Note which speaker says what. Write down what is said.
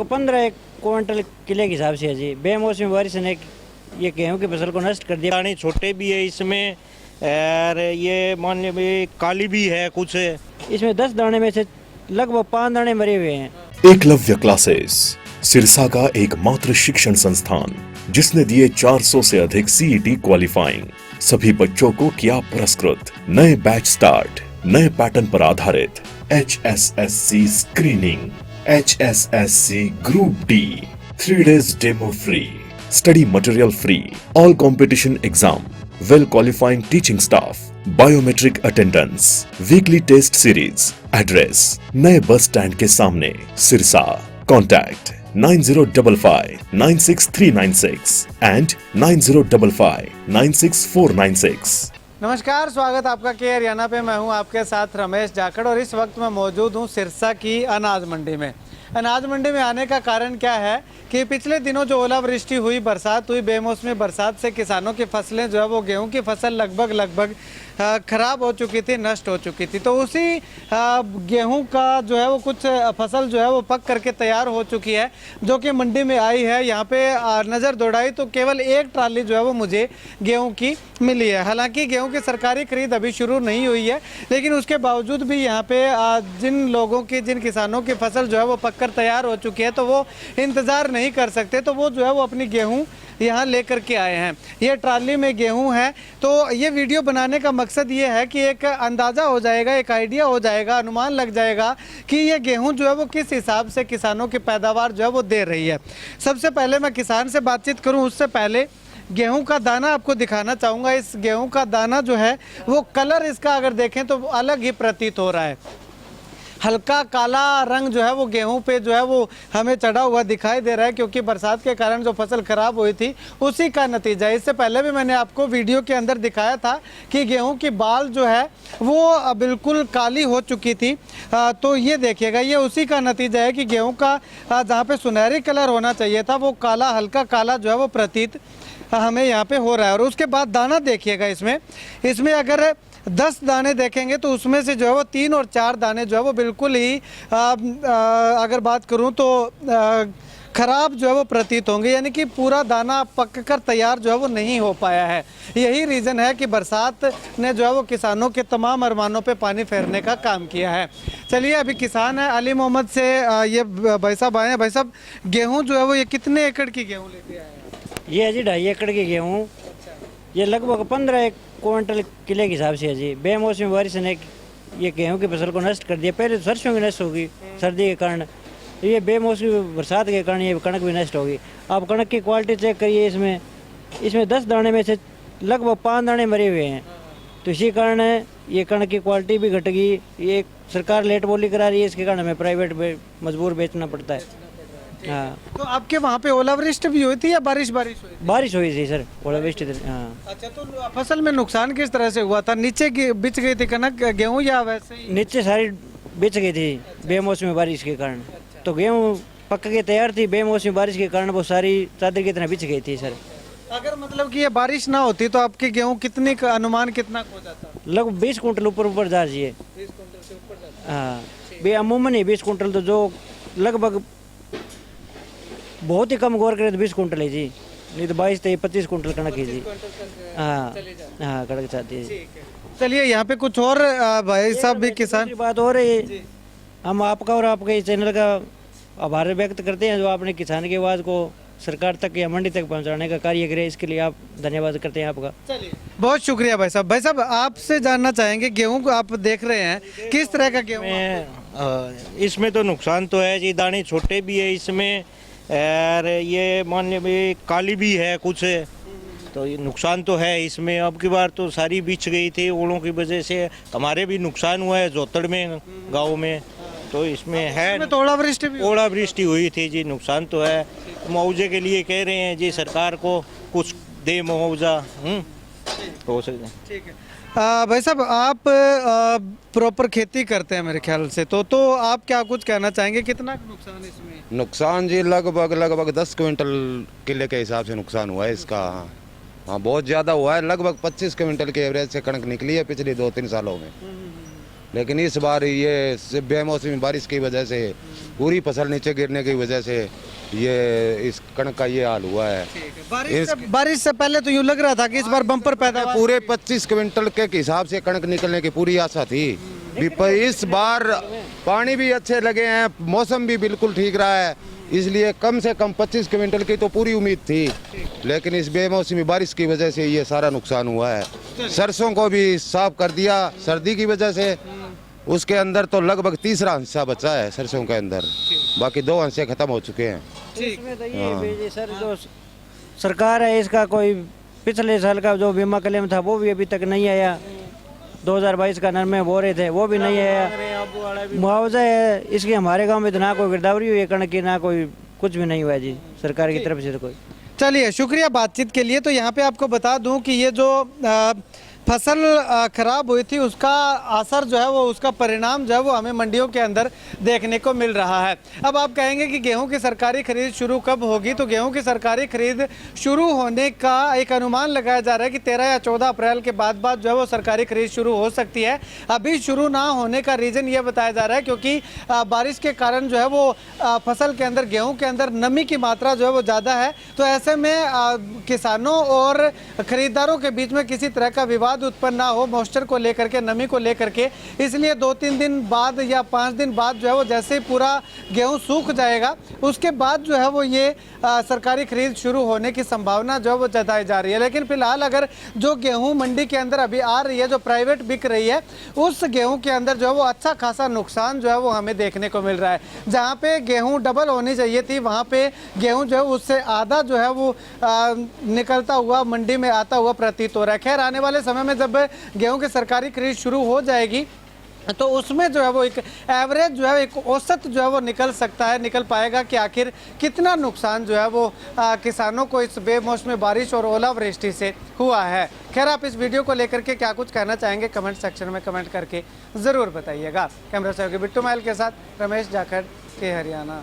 Speaker 1: लगभग 15 क्विंटल किले के हिसाब से है जी। बेमौसमी बारिश ने ये गेहूं की फसल को नष्ट कर दिया।
Speaker 2: दाने छोटे भी है इसमें और ये मान लीजिए काली भी है कुछ।
Speaker 1: इसमें 10 दाने में से लगभग 5 दाने मरे हुए हैं।
Speaker 3: एकलव्य क्लासेस सिरसा का एकमात्र शिक्षण संस्थान जिसने दिए 400 से अधिक सीईटी क्वालिफाइंग। सभी बच्चों को किया पुरस्कृत। नए बैच स्टार्ट, नए पैटर्न पर आधारित HSSC screening, HSSC group D, 3 days demo free, study material free, all competition exam, well qualifying teaching staff, biometric attendance, weekly test series. Address नए बस स्टैंड के सामने, सिरसा। Contact 9055963996 and 9055969496।
Speaker 4: नमस्कार, स्वागत आपका के हरियाणा पे। मैं हूं आपके साथ रमेश जाखड़ और इस वक्त मैं मौजूद हूं सिरसा की अनाज मंडी में। अनाज मंडी में आने का कारण क्या है कि पिछले दिनों जो ओलावृष्टि हुई, बरसात हुई, बेमौसमी बरसात से किसानों की फसलें जो है वो गेहूं की फसल लगभग ख़राब हो चुकी थी, नष्ट हो चुकी थी। तो उसी गेहूं का जो है वो कुछ फसल जो है वो पक करके तैयार हो चुकी है, जो कि मंडी में आई है। यहाँ पे नज़र दौड़ाई तो केवल एक ट्राली जो है वो मुझे गेहूं की मिली है। हालांकि गेहूं की सरकारी खरीद अभी शुरू नहीं हुई है, लेकिन उसके बावजूद भी यहाँ पे जिन लोगों की, जिन किसानों की फसल जो है वो पककर तैयार हो चुकी है, तो वो इंतज़ार नहीं कर सकते, तो वो जो है वो अपनी गेहूँ यहाँ लेकर के आए हैं। ये ट्राली में गेहूं है। तो ये वीडियो बनाने का मकसद ये है कि एक अंदाज़ा हो जाएगा, एक आइडिया हो जाएगा, अनुमान लग जाएगा कि ये गेहूं जो है वो किस हिसाब से किसानों की पैदावार जो है वो दे रही है। सबसे पहले मैं किसान से बातचीत करूं उससे पहले गेहूं का दाना आपको दिखाना चाहूँगा। इस गेहूँ का दाना जो है वो कलर इसका अगर देखें तो अलग ही प्रतीत हो रहा है। हल्का काला रंग जो है वो गेहूं पे जो है वो हमें चढ़ा हुआ दिखाई दे रहा है, क्योंकि बरसात के कारण जो फसल खराब हुई थी उसी का नतीजा। इससे पहले भी मैंने आपको वीडियो के अंदर दिखाया था कि गेहूं की बाल जो है वो बिल्कुल काली हो चुकी थी। तो ये देखिएगा, ये उसी का नतीजा है कि गेहूँ का जहाँ पे सुनहरी कलर होना चाहिए था वो काला, हल्का काला जो है वो प्रतीत हमें यहाँ पे हो रहा है। और उसके बाद दाना देखिएगा, इसमें अगर 10 दाने देखेंगे तो उसमें से जो है वो 3 और 4 दाने जो है वो बिल्कुल ही अगर बात करूं तो खराब जो है वो प्रतीत होंगे, यानी कि पूरा दाना पक कर तैयार जो है वो नहीं हो पाया है। यही रीज़न है कि बरसात ने जो है वो किसानों के तमाम अरमानों पे पानी फेरने का काम किया है। चलिए, अभी किसान है अली मोहम्मद से ये भाई साहब आए हैं। भाई साहब, गेहूँ जो है वो ये कितने एकड़ की गेहूँ लेके आए हैं?
Speaker 1: ये है जी 2.5 एकड़ की गेहूँ। ये लगभग 15 क्विंटल किले के हिसाब से है जी। बेमौसमी बारिश ने ये गेहूं की फसल को नष्ट कर दिया। पहले सरसों की नष्ट होगी सर्दी के कारण, ये बेमौसमी बरसात के कारण ये कणक भी नष्ट होगी। आप कणक की क्वालिटी चेक करिए, इसमें 10 दाने में से लगभग 5 दाने मरे हुए हैं। तो इसी कारण ये कणक की क्वालिटी भी घट गई। ये सरकार लेट बोली करा रही है, इसके कारण हमें प्राइवेट मजबूर बेचना पड़ता है। हाँ।
Speaker 4: तो आपके वहाँ पे ओलावृष्टि भी हुई थी या बारिश हुई थी?
Speaker 1: बारिश हुई थी सर, ओलावृष्टि। हाँ।
Speaker 4: अच्छा, तो फसल में नुकसान किस तरह से हुआ था? नीचे बिछ गई थी कनक गेहूँ या वैसे ही?
Speaker 1: नीचे सारी बिछ गई थी बेमौसमी बारिश के कारण। तो गेहूँ पक के तैयार थी, बेमौसमी बारिश के कारण वो सारी चादर की तरह बिछ गई थी सर।
Speaker 4: अगर मतलब कि ये बारिश ना होती तो आपकी गेहूँ कितनी का अनुमान कितना हो जाता?
Speaker 1: लगभग 20 कुंटल ऊपर जा रही है।
Speaker 4: 20 कुंटल से ऊपर जाता?
Speaker 1: हाँ, बे अमूमन ही 20 कुंटल, तो जो लगभग बहुत ही कम गौर करें तो 20 कुंटल है जी, नहीं तो 22-23-25 कुंटल कणक है जी। हाँ हाँ, कणक चाहती है।
Speaker 4: चलिए, यहाँ पे कुछ और भाई साहब भी किसान
Speaker 1: बात हो रही है। हम आपका और आपके चैनल का आभार व्यक्त करते हैं, जो आपने किसान की आवाज़ को सरकार तक या मंडी तक पहुंचाने का कार्य करे, इसके लिए आप धन्यवाद करते हैं आपका।
Speaker 4: चलिए, बहुत शुक्रिया भाई साहब। भाई साहब, आपसे जानना चाहेंगे, गेहूं को आप देख रहे हैं, किस तरह का गेहूं?
Speaker 2: इसमें तो नुकसान तो है जी, दाने छोटे भी है इसमें और ये मान लीजिए काली भी है कुछ। तो ये नुकसान तो है इसमें। अब की बार तो सारी बिछ गई थी ओलों की वजह से, हमारे भी नुकसान हुआ है जोतड़ में, गाँव में। तो इसमें है
Speaker 4: तो
Speaker 2: ओलावृष्टि हुई थी जी, नुकसान तो है। मुआवजे के लिए कह रहे हैं जी सरकार को कुछ दे मुआवजा। हो सकता है। ठीक है
Speaker 4: भाई साहब, आप प्रॉपर खेती करते हैं मेरे ख्याल से, तो आप क्या कुछ कहना चाहेंगे, कितना नुकसान इसमें?
Speaker 5: नुकसान जी लगभग 10 क्विंटल किले के हिसाब से नुकसान हुआ है इसका। हाँ, बहुत ज़्यादा हुआ है। लगभग 25 क्विंटल के एवरेज से कणक निकली है पिछले 2-3 सालों में। लेकिन इस बार ये बेमौसमी बारिश की वजह से पूरी फसल नीचे गिरने की वजह से ये इस कणक का ये हाल हुआ है।
Speaker 4: बारिश से पहले तो यूं लग रहा था कि इस बार बम्पर पैदावार
Speaker 5: पूरे 25 क्विंटल के हिसाब से कणक निकलने की पूरी आशा थी। इस बार पानी भी अच्छे लगे हैं, मौसम भी बिल्कुल ठीक रहा है, इसलिए कम से कम 25 क्विंटल की तो पूरी उम्मीद थी। लेकिन इस बेमौसमी बारिश की वजह से ये सारा नुकसान हुआ है। सरसों को भी साफ कर दिया सर्दी की वजह से, उसके अंदर तो लगभग तीसरा हिस्सा बचा है सरसों के अंदर, बाकी 2 हिस्से खत्म हो चुके हैं।
Speaker 1: इसमें तो ये भी सर जो सरकार है इसका कोई पिछले साल का जो बीमा क्लेम था वो भी अभी तक नहीं आया। 2022 का नरमे बो रहे थे वो भी नहीं आया। मुआवजा है इसकी हमारे गांव में तो ना कोई गिरदावरी हुई है कणक की, ना कोई कुछ भी नहीं हुआ है जी सरकार की तरफ से तो कोई।
Speaker 4: चलिए शुक्रिया बातचीत के लिए। तो यहाँ पे आपको बता दूं कि ये जो फसल खराब हुई थी उसका असर जो है वो, उसका परिणाम जो है वो हमें मंडियों के अंदर देखने को मिल रहा है। अब आप कहेंगे कि गेहूं की सरकारी खरीद शुरू कब होगी, तो गेहूं की सरकारी खरीद शुरू होने का एक अनुमान लगाया जा रहा है कि 13 या 14 अप्रैल के बाद जो है वो सरकारी खरीद शुरू हो सकती है। अभी शुरू ना होने का रीज़न ये बताया जा रहा है क्योंकि बारिश के कारण जो है वो फसल के अंदर, गेहूँ के अंदर नमी की मात्रा जो है वो ज़्यादा है। तो ऐसे में किसानों और खरीदारों के बीच में किसी तरह का विवाद उत्पन्न ना हो मॉइस्चर को लेकर के, नमी को लेकर के, इसलिए 2-3 दिन बाद या 5 दिन बाद जो है वो जैसे ही पूरा गेहूं सूख जाएगा उसके बाद जो है वो ये सरकारी खरीद शुरू होने की संभावना जो है वो जताई जा रही है। लेकिन फिलहाल अगर जो गेहूं मंडी के अंदर अभी आ रही है, जो प्राइवेट बिक रही है, उस गेहूं के अंदर जो है वो अच्छा खासा नुकसान जो है वो हमें देखने को मिल रहा है। जहाँ पे गेहूँ डबल होनी चाहिए थी वहाँ पे गेहूँ जो है उससे आधा जो है वो निकलता हुआ मंडी में आता हुआ प्रतीत हो रहा है। खैर आने वाले समय में जब गेहूं की सरकारी खरीद शुरू हो जाएगी तो उसमें जो है वो एक एवरेज जो है, एक औसत जो है वो निकल सकता है, निकल पाएगा कि आखिर कितना नुकसान जो है वो किसानों को इस बेमौसमी बारिश और ओलावृष्टि से हुआ है। खैर आप इस वीडियो को लेकर के क्या कुछ कहना चाहेंगे कमेंट सेक्शन में कमेंट करके ज़रूर बताइएगा। कैमरा सहयोगी बिट्टू महल के साथ रमेश जाखड़ के हरियाणा।